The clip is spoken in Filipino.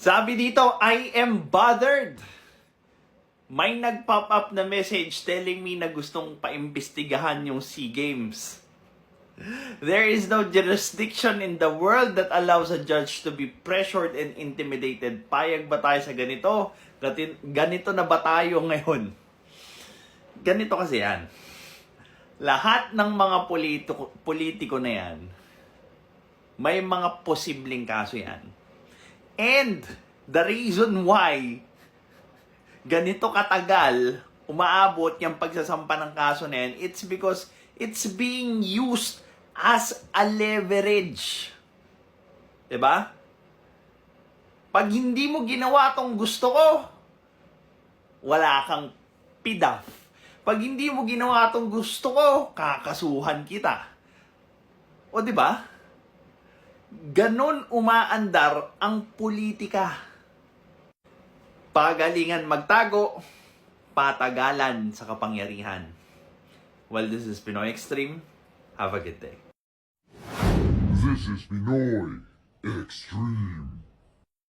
Sabi dito, I am bothered. May nag-pop up na message telling me na gustong paimbestigahan yung SEA Games. There is no jurisdiction in the world that allows a judge to be pressured and intimidated. Payag ba tayo sa ganito? Ganito na ba tayo ngayon? Ganito kasi yan. Lahat ng mga politiko na yan, may mga posibleng kaso yan. And the reason why ganito katagal umaabot yung pagsasampa ng kaso na yan, it's because it's being used as a leverage. Diba? Pag hindi mo ginawa tong gusto ko, wala kang PDAF. Pag hindi mo ginawa tong gusto ko, kakasuhan kita. O diba? Ganon umaandar ang politika. Pagalingan magtago, patagalan sa kapangyarihan. Well, this is Pinoy Extreme. Have a good day. This is Pinoy Extreme.